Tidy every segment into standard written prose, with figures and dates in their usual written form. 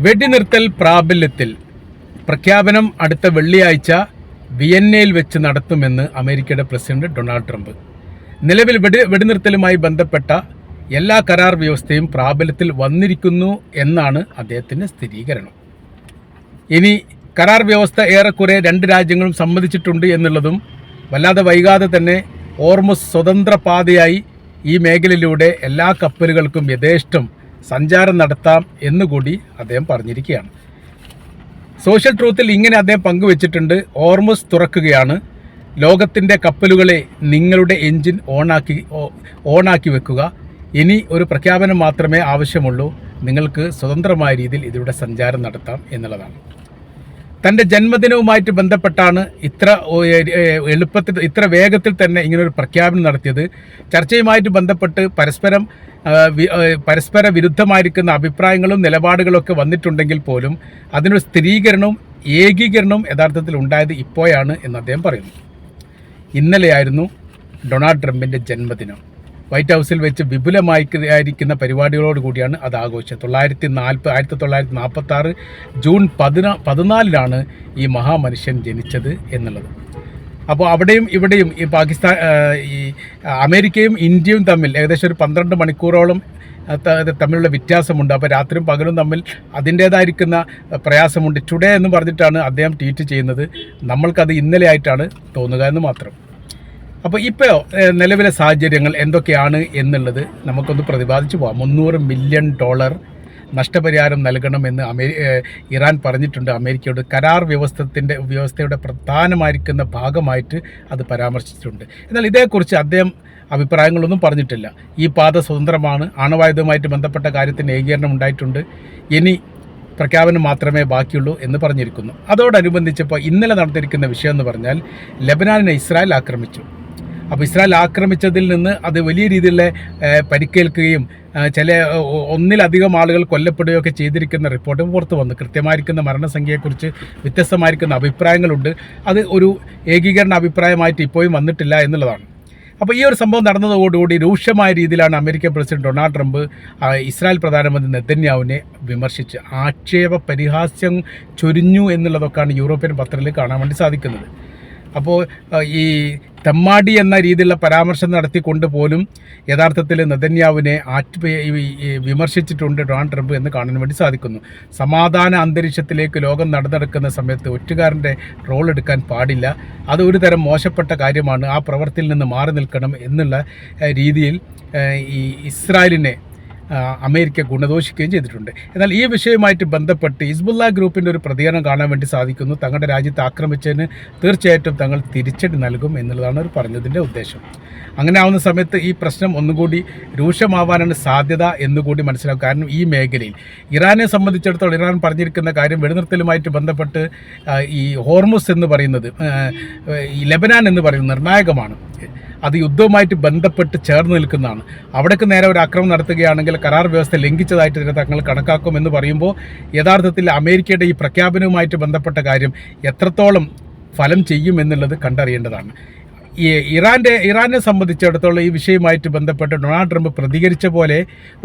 വെടിനിർത്തൽ പ്രാബല്യത്തിൽ പ്രഖ്യാപനം അടുത്ത വെള്ളിയാഴ്ച വിയന്നയിൽ വെച്ച് നടത്തുമെന്ന് അമേരിക്കയുടെ പ്രസിഡന്റ് ഡൊണാൾഡ് ട്രംപ്. നിലവിൽ വെടിനിർത്തലുമായി ബന്ധപ്പെട്ട എല്ലാ കരാർ വ്യവസ്ഥയും പ്രാബല്യത്തിൽ വന്നിരിക്കുന്നു എന്നാണ് അദ്ദേഹത്തിൻ്റെ സ്ഥിരീകരണം. ഇനി കരാർ വ്യവസ്ഥ ഏറെക്കുറെ രണ്ട് രാജ്യങ്ങളും സമ്മതിച്ചിട്ടുണ്ട് എന്നുള്ളതും വല്ലാതെ വൈകാതെ തന്നെ ഹോർമുസ് സ്വതന്ത്ര പാതയായി ഈ മേഖലയിലൂടെ എല്ലാ കപ്പലുകൾക്കും യഥേഷ്ടം സഞ്ചാരം നടത്താം എന്നുകൂടി അദ്ദേഹം പറഞ്ഞിരിക്കുകയാണ്. സോഷ്യൽ ട്രൂത്തിൽ ഇങ്ങനെ അദ്ദേഹം പങ്കുവച്ചിട്ടുണ്ട്: ഹോർമുസ് തുറക്കുകയാണ്, ലോകത്തിൻ്റെ കപ്പലുകളെ നിങ്ങളുടെ എൻജിൻ ഓണാക്കി വെക്കുക, ഇനി ഒരു പ്രഖ്യാപനം മാത്രമേ ആവശ്യമുള്ളൂ, നിങ്ങൾക്ക് സ്വതന്ത്രമായ രീതിയിൽ ഇതിലൂടെ സഞ്ചാരം നടത്താം എന്നുള്ളതാണ്. തൻ്റെ ജന്മദിനവുമായിട്ട് ബന്ധപ്പെട്ടാണ് ഇത്ര എളുപ്പത്തിൽ ഇത്ര വേഗത്തിൽ തന്നെ ഇങ്ങനൊരു പ്രഖ്യാപനം നടത്തിയത്. ചർച്ചയുമായിട്ട് ബന്ധപ്പെട്ട് പരസ്പര വിരുദ്ധമായിരിക്കുന്ന അഭിപ്രായങ്ങളും നിലപാടുകളൊക്കെ വന്നിട്ടുണ്ടെങ്കിൽ പോലും അതിനൊരു സ്ഥിരീകരണവും ഏകീകരണവും യഥാർത്ഥത്തിൽ ഉണ്ടായത് ഇപ്പോഴാണ് എന്ന് അദ്ദേഹം പറയുന്നു. ഇന്നലെയായിരുന്നു ഡൊണാൾഡ് ട്രംപിൻ്റെ ജന്മദിനം. വൈറ്റ് ഹൗസിൽ വെച്ച് വിപുലമായിരിക്കുന്ന പരിപാടികളോടുകൂടിയാണ് അത് ആഘോഷിച്ചത്. 1946 ജൂൺ 14 ഈ മഹാമനുഷ്യൻ ജനിച്ചത് എന്നുള്ളത്. അപ്പോൾ അവിടെയും ഇവിടെയും ഈ അമേരിക്കയും ഇന്ത്യയും തമ്മിൽ ഏകദേശം ഒരു 12 മണിക്കൂറോളം തമ്മിലുള്ള വ്യത്യാസമുണ്ട്. അപ്പോൾ രാത്രിയും പകലും തമ്മിൽ അതിൻ്റേതായിരിക്കുന്ന പ്രയാസമുണ്ട്. ടുഡേ എന്ന് പറഞ്ഞിട്ടാണ് അദ്ദേഹം ട്വീറ്റ് ചെയ്യുന്നത്. നമ്മൾക്കത് ഇന്നലെ ആയിട്ടാണ് തോന്നുക എന്ന് മാത്രം. അപ്പോൾ ഇപ്പോൾ നിലവിലെ സാഹചര്യങ്ങൾ എന്തൊക്കെയാണ് എന്നുള്ളത് നമുക്കൊന്ന് പ്രതിപാദിച്ചു പോകാം. $300 മില്യൺ നഷ്ടപരിഹാരം നൽകണമെന്ന് ഇറാൻ പറഞ്ഞിട്ടുണ്ട് അമേരിക്കയോട്. കരാർ വ്യവസ്ഥയുടെ പ്രധാനമായിരിക്കുന്ന ഭാഗമായിട്ട് അത് പരാമർശിച്ചിട്ടുണ്ട്. എന്നാൽ ഇതേക്കുറിച്ച് അദ്ദേഹം അഭിപ്രായങ്ങളൊന്നും പറഞ്ഞിട്ടില്ല. ഈ പാത സ്വതന്ത്രമാണ്, ആണവായുധവുമായിട്ട് ബന്ധപ്പെട്ട കാര്യത്തിന് ഏകീകരണം ഉണ്ടായിട്ടുണ്ട്, ഇനി പ്രഖ്യാപനം മാത്രമേ ബാക്കിയുള്ളൂ എന്ന് പറഞ്ഞിരിക്കുന്നു. അതോടനുബന്ധിച്ചപ്പോൾ ഇന്നലെ നടന്നിരിക്കുന്ന വിഷയം എന്ന് പറഞ്ഞാൽ ലെബനാനിനെ ഇസ്രായേൽ ആക്രമിച്ചു. അപ്പോൾ ഇസ്രായേൽ ആക്രമിച്ചതിൽ നിന്ന് അത് വലിയ രീതിയിലുള്ള പരിക്കേൽക്കുകയും ഒന്നിലധികം ആളുകൾ കൊല്ലപ്പെടുകയൊക്കെ ചെയ്തിരിക്കുന്ന റിപ്പോർട്ട് പുറത്തു വന്നു. കൃത്യമായിരിക്കുന്ന മരണസംഖ്യയെക്കുറിച്ച് വ്യത്യസ്തമായിരിക്കുന്ന അഭിപ്രായങ്ങളുണ്ട്. അത് ഒരു ഏകീകരണ അഭിപ്രായമായിട്ട് ഇപ്പോഴും വന്നിട്ടില്ല എന്നുള്ളതാണ്. അപ്പോൾ ഈ ഒരു സംഭവം നടന്നതോടുകൂടി രൂക്ഷമായ രീതിയിലാണ് American president Donald Trump Israel പ്രധാനമന്ത്രി നെതന്യാഹുവിനെ വിമർശിച്ച് ആക്ഷേപ പരിഹാസ്യം ചൊരിഞ്ഞു എന്നുള്ളതൊക്കെയാണ് യൂറോപ്യൻ പത്രത്തിൽ കാണാൻ വേണ്ടി സാധിക്കുന്നത്. അപ്പോൾ ഈ തെമ്മാടി എന്ന രീതിയിലുള്ള പരാമർശം നടത്തിക്കൊണ്ട് പോലും യഥാർത്ഥത്തിൽ നെതന്യാഹുവിനെ വിമർശിച്ചിട്ടുണ്ട് ഡൊണാൾഡ് ട്രംപ് എന്ന് കാണാൻ വേണ്ടി സാധിക്കുന്നു. സമാധാന അന്തരീക്ഷത്തിലേക്ക് ലോകം നടന്നെടുക്കുന്ന സമയത്ത് ഒറ്റുകാരൻ്റെ റോൾ എടുക്കാൻ പാടില്ല, അത് ഒരു തരം മോശപ്പെട്ട കാര്യമാണ്, ആ പ്രവൃത്തിയിൽ നിന്ന് മാറി നിൽക്കണം എന്നുള്ള രീതിയിൽ ഈ ഇസ്രായേലിനെ അമേരിക്ക ഗുണദോഷിക്കുകയും ചെയ്തിട്ടുണ്ട്. എന്നാൽ ഈ വിഷയവുമായിട്ട് ബന്ധപ്പെട്ട് ഹിസ്ബുള്ള ഗ്രൂപ്പിൻ്റെ ഒരു പ്രതികരണം കാണാൻ വേണ്ടി സാധിക്കുന്നു. തങ്ങളുടെ രാജ്യത്ത് ആക്രമിച്ചതിന് തീർച്ചയായിട്ടും തങ്ങൾ തിരിച്ചടി നൽകും എന്നുള്ളതാണ് അവർ പറഞ്ഞതിൻ്റെ ഉദ്ദേശം. അങ്ങനെ ആവുന്ന സമയത്ത് ഈ പ്രശ്നം ഒന്നുകൂടി രൂക്ഷമാവാനാണ് സാധ്യത എന്നുകൂടി മനസ്സിലാക്കും. കാരണം ഈ മേഖലയിൽ ഇറാനെ സംബന്ധിച്ചിടത്തോളം ഇറാൻ പറഞ്ഞിരിക്കുന്ന കാര്യം വെടിനിർത്തലുമായിട്ട് ബന്ധപ്പെട്ട് ഈ ഹോർമുസ് എന്ന് പറയുന്നത്, ഈ ലെബനാൻ എന്ന് പറയുന്നത് നിർണായകമാണ്. അത് യുദ്ധവുമായിട്ട് ബന്ധപ്പെട്ട് ചേർന്ന് നിൽക്കുന്നതാണ്. അവിടേക്ക് നേരെ ഒരു ആക്രമണം നടത്തുകയാണെങ്കിൽ കരാർ വ്യവസ്ഥ ലംഘിച്ചതായിട്ട് തന്നെ തങ്ങൾ കണക്കാക്കുമെന്ന് പറയുമ്പോൾ യഥാർത്ഥത്തിൽ അമേരിക്കയുടെ ഈ പ്രഖ്യാപനവുമായിട്ട് ബന്ധപ്പെട്ട കാര്യം എത്രത്തോളം ഫലം ചെയ്യുമെന്നുള്ളത് കണ്ടറിയേണ്ടതാണ്. ഈ ഇറാനെ സംബന്ധിച്ചിടത്തോളം ഈ വിഷയവുമായിട്ട് ബന്ധപ്പെട്ട് ഡൊണാൾഡ് ട്രംപ് പ്രതികരിച്ച പോലെ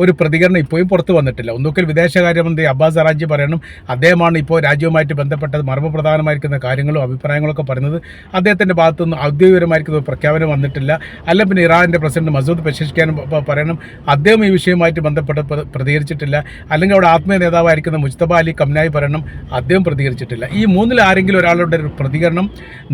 ഒരു പ്രതികരണം ഇപ്പോഴും പുറത്തു വന്നിട്ടില്ല. ഒന്നുകിൽ വിദേശകാര്യമന്ത്രി അബ്ബാസ് അറാഗ്ചി പറയണം, അദ്ദേഹമാണ് ഇപ്പോൾ രാജ്യവുമായിട്ട് ബന്ധപ്പെട്ട മർമ്മപ്രധാനമായിരിക്കുന്ന കാര്യങ്ങളും അഭിപ്രായങ്ങളൊക്കെ പറയുന്നത്. അദ്ദേഹത്തിൻ്റെ ഭാഗത്തുനിന്ന് ഔദ്യോഗികപരമായിരിക്കുന്ന പ്രഖ്യാപനം വന്നിട്ടില്ല. അല്ല പിന്നെ ഇറാൻ്റെ പ്രസിഡന്റ് മസൂദ് പെഷഷ്കിയാൻ പറയണം, അദ്ദേഹം ഈ വിഷയവുമായിട്ട് ബന്ധപ്പെട്ട് പ്രതികരിച്ചിട്ടില്ല. അല്ലെങ്കിൽ അവിടെ ആത്മീയ നേതാവായിരിക്കുന്ന മുജ്തബ അലി കംനായി പറയണം, അദ്ദേഹം പ്രതികരിച്ചിട്ടില്ല. ഈ മൂന്നിൽ ആരെങ്കിലും ഒരാളുടെ ഒരു പ്രതികരണം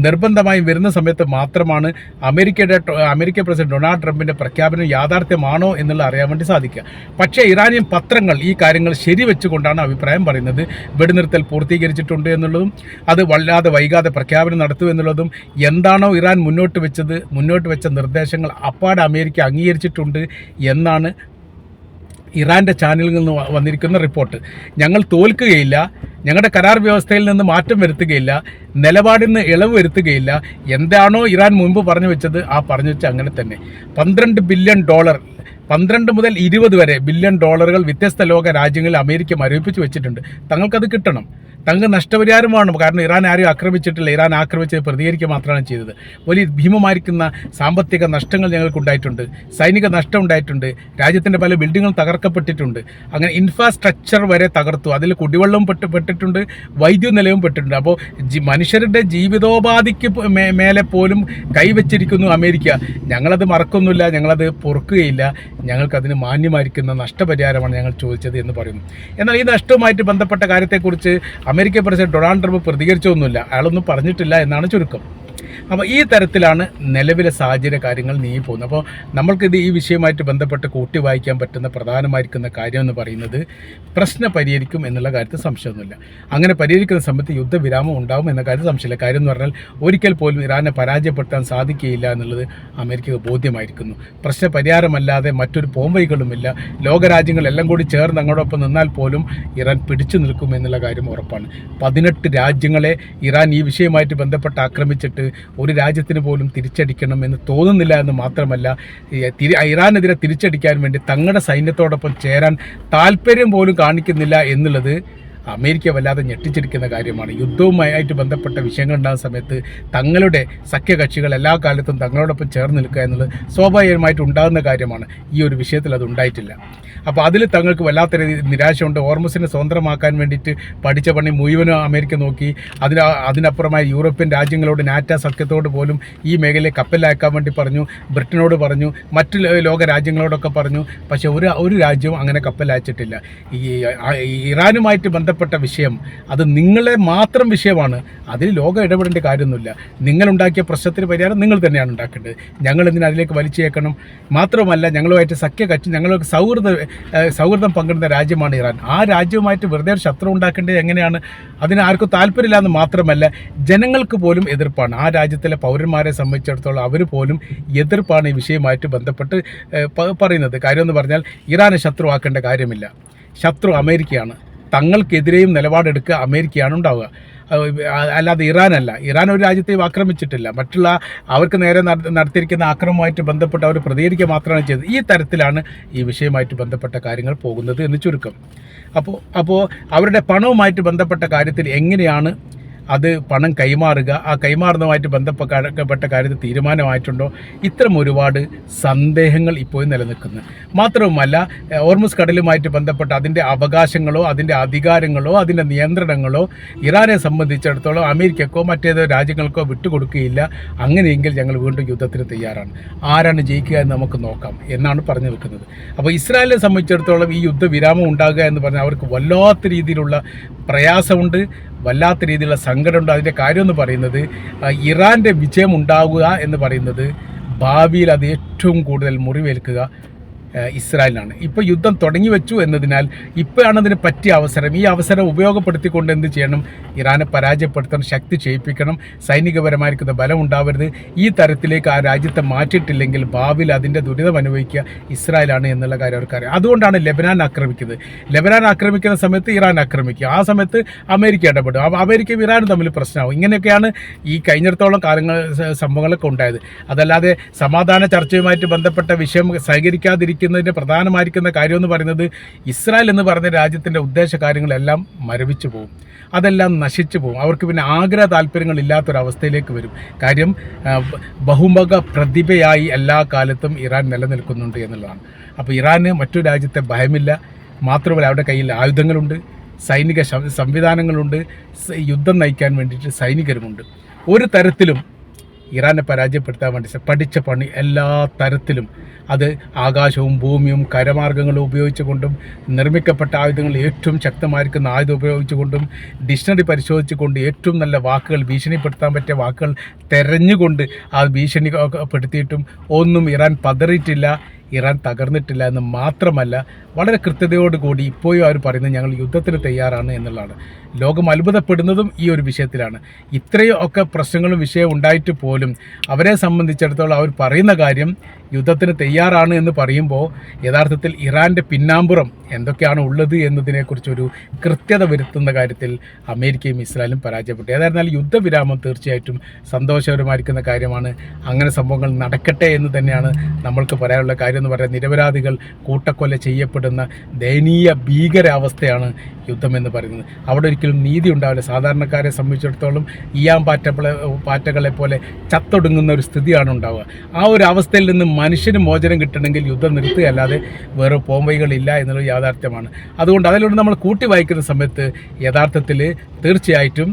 നിർബന്ധമായും വരുന്ന സമയത്ത് മാത്രമാണ് അമേരിക്ക പ്രസിഡന്റ് ഡൊണാൾഡ് ട്രംപിൻ്റെ പ്രഖ്യാപനം യാഥാർത്ഥ്യമാണോ എന്നുള്ള അറിയാൻ വേണ്ടി സാധിക്കുക. പക്ഷേ ഇറാനിയൻ പത്രങ്ങൾ ഈ കാര്യങ്ങൾ ശരിവെച്ചുകൊണ്ടാണ് അഭിപ്രായം പറയുന്നത്. വെടിനിർത്തൽ പൂർത്തീകരിച്ചിട്ടുണ്ട് എന്നുള്ളതും അത് വല്ലാതെ വൈകാതെ പ്രഖ്യാപനം നടത്തും എന്നുള്ളതും, എന്താണോ ഇറാൻ മുന്നോട്ട് വെച്ച നിർദ്ദേശങ്ങൾ അപ്പാടെ അമേരിക്ക അംഗീകരിച്ചിട്ടുണ്ട് എന്നാണ് ഇറാൻ്റെ ചാനലിൽ നിന്ന് വന്നിരിക്കുന്ന റിപ്പോർട്ട്. ഞങ്ങൾ തോൽക്കുകയില്ല, ഞങ്ങളുടെ കരാർ വ്യവസ്ഥയിൽ നിന്ന് മാറ്റം വരുത്തുകയില്ല, നിലപാടിൽ നിന്ന് ഇളവ് വരുത്തുകയില്ല, എന്താണോ ഇറാൻ മുൻപ് പറഞ്ഞു വെച്ചത് ആ പറഞ്ഞു വെച്ച അങ്ങനെ തന്നെ. $12 ബില്യൺ 12 മുതൽ 20 വരെ ബില്യൺ ഡോളറുകൾ വ്യത്യസ്ത ലോക രാജ്യങ്ങളിൽ അമേരിക്ക മരവിപ്പിച്ച് വെച്ചിട്ടുണ്ട്. തങ്ങൾക്കത് കിട്ടണം. തങ്ങൾക്ക് നഷ്ടപരിഹാരമാണ്. കാരണം ഇറാൻ ആരെയും ആക്രമിച്ചിട്ടില്ല. ഇറാൻ ആക്രമിച്ചത് പ്രതികരിക്കുക മാത്രമാണ് ചെയ്തത്. വലിയ ഭീമമായിരിക്കുന്ന സാമ്പത്തിക നഷ്ടങ്ങൾ ഞങ്ങൾക്കുണ്ടായിട്ടുണ്ട്, സൈനിക നഷ്ടം ഉണ്ടായിട്ടുണ്ട്, രാജ്യത്തിൻ്റെ പല ബിൽഡിങ്ങുകളും തകർക്കപ്പെട്ടിട്ടുണ്ട്. അങ്ങനെ ഇൻഫ്രാസ്ട്രക്ചർ വരെ തകർത്തു. അതിൽ കുടിവെള്ളവും പെട്ടിട്ടുണ്ട്, വൈദ്യുത നിലയവും പെട്ടിട്ടുണ്ട്. അപ്പോൾ മനുഷ്യരുടെ ജീവിതോപാധിക്ക് മേലെ പോലും കൈവച്ചിരിക്കുന്നു അമേരിക്ക. ഞങ്ങളത് മറക്കൊന്നുമില്ല, ഞങ്ങളത് പൊറുക്കുകയില്ല. ഞങ്ങൾക്കതിന് മാന്യമായിരിക്കുന്ന നഷ്ടപരിഹാരമാണ് ഞങ്ങൾ ചോദിച്ചത് എന്ന് പറയുന്നു. എന്നാൽ ഈ നഷ്ടവുമായിട്ട് ബന്ധപ്പെട്ട കാര്യത്തെക്കുറിച്ച് അമേരിക്കൻ പ്രസിഡന്റ് ഡൊണാൾഡ് ട്രംപ് പ്രതികരിച്ചൊന്നുമില്ല. അയാളൊന്നും പറഞ്ഞിട്ടില്ല എന്നാണ് ചുരുക്കം. അപ്പോൾ ഈ തരത്തിലാണ് നിലവിലെ സാഹചര്യ കാര്യങ്ങൾ നീങ്ങിപ്പോകുന്നത്. അപ്പോൾ നമ്മൾക്കിത് ഈ വിഷയമായിട്ട് ബന്ധപ്പെട്ട് കൂട്ടി വായിക്കാൻ പറ്റുന്ന പ്രധാനമായിരിക്കുന്ന കാര്യം എന്ന് പറയുന്നത് പ്രശ്നം പരിഹരിക്കും എന്നുള്ള കാര്യത്തിൽ സംശയമൊന്നുമില്ല. അങ്ങനെ പരിഹരിക്കുന്ന സമയത്ത് യുദ്ധവിരാമം ഉണ്ടാവും എന്ന കാര്യത്തിൽ സംശയമില്ല. കാര്യം എന്ന് പറഞ്ഞാൽ ഒരിക്കൽ പോലും ഇറാനെ പരാജയപ്പെടുത്താൻ സാധിക്കുകയില്ല എന്നുള്ളത് അമേരിക്കക്ക് ബോധ്യമായിരിക്കുന്നു. പ്രശ്ന പരിഹാരമല്ലാതെ മറ്റൊരു പോംവഴികളുമില്ല. ലോകരാജ്യങ്ങളെല്ലാം കൂടി ചേർന്ന് അങ്ങോടൊപ്പം നിന്നാൽ പോലും ഇറാൻ പിടിച്ചു നിൽക്കും എന്നുള്ള കാര്യം ഉറപ്പാണ്. 18 രാജ്യങ്ങളെ ഇറാൻ ഈ വിഷയമായിട്ട് ബന്ധപ്പെട്ട് ആക്രമിച്ചിട്ട് ഒരു രാജ്യത്തിന് പോലും തിരിച്ചടിക്കണം എന്ന് തോന്നുന്നില്ല എന്ന് മാത്രമല്ല, ഇറാനെതിരെ തിരിച്ചടിക്കാൻ വേണ്ടി തങ്ങളുടെ സൈന്യത്തോടൊപ്പം ചേരാൻ താല്പര്യം പോലും കാണിക്കുന്നില്ല എന്നുള്ളത് അമേരിക്ക വല്ലാതെ ഞെട്ടിച്ചിരിക്കുന്ന കാര്യമാണ്. യുദ്ധവുമായിട്ട് ബന്ധപ്പെട്ട വിഷയങ്ങൾ ഉണ്ടാകുന്ന സമയത്ത് തങ്ങളുടെ സഖ്യകക്ഷികൾ എല്ലാ കാലത്തും തങ്ങളോടൊപ്പം ചേർന്ന് നിൽക്കുക എന്നുള്ളത് സ്വാഭാവികമായിട്ട് ഉണ്ടാകുന്ന കാര്യമാണ്. ഈ ഒരു വിഷയത്തിൽ അത് ഉണ്ടായിട്ടില്ല. അപ്പോൾ അതിൽ തങ്ങൾക്ക് വല്ലാത്ത നിരാശയുണ്ട്. ഹോർമുസിനെ സ്വതന്ത്രമാക്കാൻ വേണ്ടിയിട്ട് പഠിച്ച പണി മുഴുവനും അമേരിക്ക നോക്കി. അതിനപ്പുറമായി യൂറോപ്യൻ രാജ്യങ്ങളോട് നാറ്റോ സഖ്യത്തോട് പോലും ഈ മേഖലയെ കപ്പലയക്കാൻ വേണ്ടി പറഞ്ഞു, ബ്രിട്ടനോട് പറഞ്ഞു, മറ്റ് ലോക രാജ്യങ്ങളോടൊക്കെ പറഞ്ഞു. പക്ഷേ ഒരു രാജ്യവും അങ്ങനെ കപ്പലയച്ചിട്ടില്ല. ഇറാനുമായിട്ട് ബന്ധപ്പെട്ട വിഷയം അത് നിങ്ങളെ മാത്രം വിഷയമാണ്. അതിൽ ലോകം ഇടപെടേണ്ട കാര്യമൊന്നുമില്ല. നിങ്ങളുണ്ടാക്കിയ പ്രശ്നത്തിന് പരിഹാരം നിങ്ങൾ തന്നെയാണ് ഉണ്ടാക്കേണ്ടത്. ഞങ്ങളെന്തിനും അതിലേക്ക് വലിച്ചേക്കണം? മാത്രമല്ല, ഞങ്ങളുമായിട്ട് സഖ്യകക്ഷി, ഞങ്ങൾക്ക് സൗഹൃദം പങ്കിടുന്ന രാജ്യമാണ് ഇറാൻ. ആ രാജ്യവുമായിട്ട് വെറുതെ ഒരു ശത്രു ഉണ്ടാക്കേണ്ടത് എങ്ങനെയാണ്? അതിന് ആർക്കും താല്പര്യമില്ല എന്ന് മാത്രമല്ല, ജനങ്ങൾക്ക് പോലും എതിർപ്പാണ്. ആ രാജ്യത്തിലെ പൗരന്മാരെ സംബന്ധിച്ചിടത്തോളം അവർ പോലും എതിർപ്പാണ് ഈ വിഷയമായിട്ട് ബന്ധപ്പെട്ട് പറയുന്നത്. കാര്യമെന്ന് പറഞ്ഞാൽ ഇറാനെ ശത്രുവാക്കേണ്ട കാര്യമില്ല. ശത്രു അമേരിക്കയാണ്. തങ്ങൾക്കെതിരെയും നിലപാടെടുക്കുക അമേരിക്കയാണ് ഉണ്ടാവുക, അല്ലാതെ ഇറാനല്ല. ഇറാൻ ഒരു രാജ്യത്തെയും ആക്രമിച്ചിട്ടില്ല. മറ്റുള്ള അവർക്ക് നേരെ നടത്തിയിരിക്കുന്ന ആക്രമണവുമായിട്ട് ബന്ധപ്പെട്ട് അവർ പ്രതികരിക്കുക മാത്രമാണ് ചെയ്തത്. ഈ തരത്തിലാണ് ഈ വിഷയമായിട്ട് ബന്ധപ്പെട്ട കാര്യങ്ങൾ പോകുന്നത് എന്ന് ചുരുക്കം. അപ്പോൾ അവരുടെ പണവുമായിട്ട് ബന്ധപ്പെട്ട കാര്യത്തിൽ എങ്ങനെയാണ് അത് പണം കൈമാറുക, ആ കൈമാറുന്നതുമായിട്ട് ബന്ധപ്പെട്ട കാര്യത്തിൽ തീരുമാനമായിട്ടുണ്ടോ? ഇത്തരം ഒരുപാട് സന്ദേഹങ്ങൾ ഇപ്പോഴും നിലനിൽക്കുന്നു. മാത്രവുമല്ല, ഹോർമുസ് കടലുമായിട്ട് ബന്ധപ്പെട്ട അതിൻ്റെ അവകാശങ്ങളോ അതിൻ്റെ അധികാരങ്ങളോ അതിൻ്റെ നിയന്ത്രണങ്ങളോ ഇറാനെ സംബന്ധിച്ചിടത്തോളം അമേരിക്കക്കോ മറ്റേതോ രാജ്യങ്ങൾക്കോ വിട്ടുകൊടുക്കുകയില്ല. അങ്ങനെയെങ്കിൽ ഞങ്ങൾ വീണ്ടും യുദ്ധത്തിന് തയ്യാറാണ്. ആരാണ് ജയിക്കുക എന്ന് നമുക്ക് നോക്കാം എന്നാണ് പറഞ്ഞു നിൽക്കുന്നത്. അപ്പോൾ ഇസ്രായേലിനെ സംബന്ധിച്ചിടത്തോളം ഈ യുദ്ധവിരാമം ഉണ്ടാകുക എന്ന് പറഞ്ഞാൽ അവർക്ക് വല്ലാത്ത രീതിയിലുള്ള പ്രയാസമുണ്ട്, വല്ലാത്ത രീതിയിലുള്ള സങ്കടമുണ്ട്. അതിൻ്റെ കാര്യമെന്ന് പറയുന്നത് ഇറാൻ്റെ വിജയം ഉണ്ടാവുക എന്ന് പറയുന്നത് ഭാവിയിൽ അത് ഏറ്റവും കൂടുതൽ മുറിവേൽക്കുക ഇസ്രായേലിനാണ്. ഇപ്പോൾ യുദ്ധം തുടങ്ങി വെച്ചു എന്നതിനാൽ ഇപ്പോഴാണ് അതിന് പറ്റിയ അവസരം. ഈ അവസരം ഉപയോഗപ്പെടുത്തിക്കൊണ്ട് എന്ത് ചെയ്യണം? ഇറാനെ പരാജയപ്പെടുത്തണം, ശക്തി ചെയ്യിപ്പിക്കണം, സൈനികപരമായിരിക്കുന്ന ബലം ഉണ്ടാവരുത്. ഈ തരത്തിലേക്ക് ആ രാജ്യത്തെ മാറ്റിയിട്ടില്ലെങ്കിൽ ഭാവിയിൽ അതിൻ്റെ ദുരിതം അനുഭവിക്കുക ഇസ്രായേലാണ് എന്നുള്ള കാര്യം അവർക്കറിയാം. അതുകൊണ്ടാണ് ലെബനാൻ ആക്രമിക്കുന്നത്. ലെബനാൻ ആക്രമിക്കുന്ന സമയത്ത് ഇറാൻ ആക്രമിക്കുക, ആ സമയത്ത് അമേരിക്ക ഇടപെടും. അപ്പോൾ അമേരിക്കയും ഇറാനും തമ്മിൽ പ്രശ്നമാവും. ഇങ്ങനെയൊക്കെയാണ് ഈ കഴിഞ്ഞിടത്തോളം സംഭവങ്ങളൊക്കെ ഉണ്ടായത്. അതല്ലാതെ സമാധാന ചർച്ചയുമായിട്ട് ബന്ധപ്പെട്ട വിഷയം സഹകരിക്കാതിരിക്കുന്നതിൻ്റെ പ്രധാനമായിരിക്കുന്ന കാര്യമെന്ന് പറയുന്നത് ഇസ്രായേൽ എന്ന് പറഞ്ഞ രാജ്യത്തിൻ്റെ ഉദ്ദേശ കാര്യങ്ങളെല്ലാം മരവിച്ചു പോകും, അതെല്ലാം നശിച്ചു പോകും. അവർക്ക് പിന്നെ ആഗ്രഹ താല്പര്യങ്ങളില്ലാത്തൊരവസ്ഥയിലേക്ക് വരും. കാര്യം ബഹുമുഖ പ്രതിഭയായി എല്ലാ കാലത്തും ഇറാൻ നിലനിൽക്കുന്നുണ്ട് എന്നുള്ളതാണ്. അപ്പോൾ ഇറാന് മറ്റൊരു രാജ്യത്തെ ഭയമില്ല. മാത്രമല്ല, അവരുടെ കയ്യിൽ ആയുധങ്ങളുണ്ട്, സൈനിക സംവിധാനങ്ങളുണ്ട്, യുദ്ധം നയിക്കാൻ വേണ്ടിയിട്ട് സൈനികരുമുണ്ട്. ഒരു തരത്തിലും ഇറാനെ പരാജയപ്പെടുത്താൻ വേണ്ടി പഠിച്ച പണി എല്ലാ തരത്തിലും, അത് ആകാശവും ഭൂമിയും കരമാർഗങ്ങളും ഉപയോഗിച്ചുകൊണ്ടും നിർമ്മിക്കപ്പെട്ട ആയുധങ്ങൾ ഏറ്റവും ശക്തമായിരിക്കുന്ന ആയുധം ഉപയോഗിച്ചുകൊണ്ടും ഡിക്ഷണറി പരിശോധിച്ചുകൊണ്ട് ഏറ്റവും നല്ല വാക്കുകൾ, ഭീഷണിപ്പെടുത്താൻ പറ്റിയ വാക്കുകൾ തെരഞ്ഞുകൊണ്ട് ആ ഭീഷണിപ്പെടുത്തിയിട്ടും ഒന്നും ഇറാൻ പതറിയിട്ടില്ല, ഇറാൻ തകർന്നിട്ടില്ല എന്ന് മാത്രമല്ല, വളരെ കൃത്യതയോടുകൂടി ഇപ്പോഴും അവർ പറയുന്നത് ഞങ്ങൾ യുദ്ധത്തിന് തയ്യാറാണ് എന്നുള്ളതാണ്. ലോകം അത്ഭുതപ്പെടുന്നതും ഈ ഒരു വിഷയത്തിലാണ്. ഇത്രയും ഒക്കെ പ്രശ്നങ്ങളും വിഷയം ഉണ്ടായിട്ട് പോലും അവരെ സംബന്ധിച്ചിടത്തോളം അവർ പറയുന്ന കാര്യം യുദ്ധത്തിന് തയ്യാറാണ് എന്ന് പറയുമ്പോൾ യഥാർത്ഥത്തിൽ ഇറാൻ്റെ പിന്നാമ്പുറം എന്തൊക്കെയാണ് ഉള്ളത് എന്നതിനെക്കുറിച്ചൊരു കൃത്യത വരുത്തുന്ന കാര്യത്തിൽ അമേരിക്കയും ഇസ്രായേലും പരാജയപ്പെട്ടു. ഏതായിരുന്നാലും യുദ്ധവിരാമം തീർച്ചയായിട്ടും സന്തോഷകരമായിരിക്കുന്ന കാര്യമാണ്. അങ്ങനെ സംഭവങ്ങൾ നടക്കട്ടെ എന്ന് തന്നെയാണ് നമ്മൾക്ക് പറയാനുള്ള കാര്യം. കാര്യം എന്ന് പറയാം, നിരപരാധികൾ കൂട്ടക്കൊല ചെയ്യപ്പെടുന്ന ദയനീയ ഭീകരാവസ്ഥയാണ് യുദ്ധമെന്ന് പറയുന്നത്. അവിടെ ഒരിക്കലും നീതി ഉണ്ടാവില്ല. സാധാരണക്കാരെ സംബന്ധിച്ചിടത്തോളം ഈയാം പാറ്റകളെ പോലെ ചത്തൊടുങ്ങുന്ന ഒരു സ്ഥിതിയാണ് ഉണ്ടാവുക. ആ ഒരു അവസ്ഥയിൽ നിന്ന് മനുഷ്യന് മോചനം കിട്ടണമെങ്കിൽ യുദ്ധം നിർത്തുകയല്ലാതെ വേറെ പോംവഴികളില്ല എന്നുള്ളത് യാഥാർത്ഥ്യമാണ്. അതുകൊണ്ട് അതിലൂടെ നമ്മൾ കൂട്ടി വായിക്കുന്ന സമയത്ത് യഥാർത്ഥത്തിൽ തീർച്ചയായിട്ടും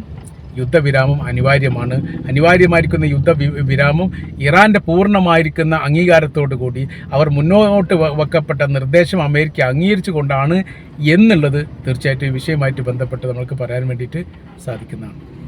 യുദ്ധവിരാമം അനിവാര്യമാണ്. അനിവാര്യമായിരിക്കുന്ന യുദ്ധവിരാമം ഇറാൻ്റെ പൂർണ്ണമായിരിക്കുന്ന അംഗീകാരത്തോടു കൂടി അവർ മുന്നോട്ട് വെക്കപ്പെട്ട നിർദ്ദേശം അമേരിക്ക അംഗീകരിച്ചു കൊണ്ടാണ് എന്നുള്ളത് തീർച്ചയായിട്ടും ഈ വിഷയമായിട്ട് ബന്ധപ്പെട്ട് നമുക്ക് പറയാൻ വേണ്ടിയിട്ട് സാധിക്കുന്നതാണ്.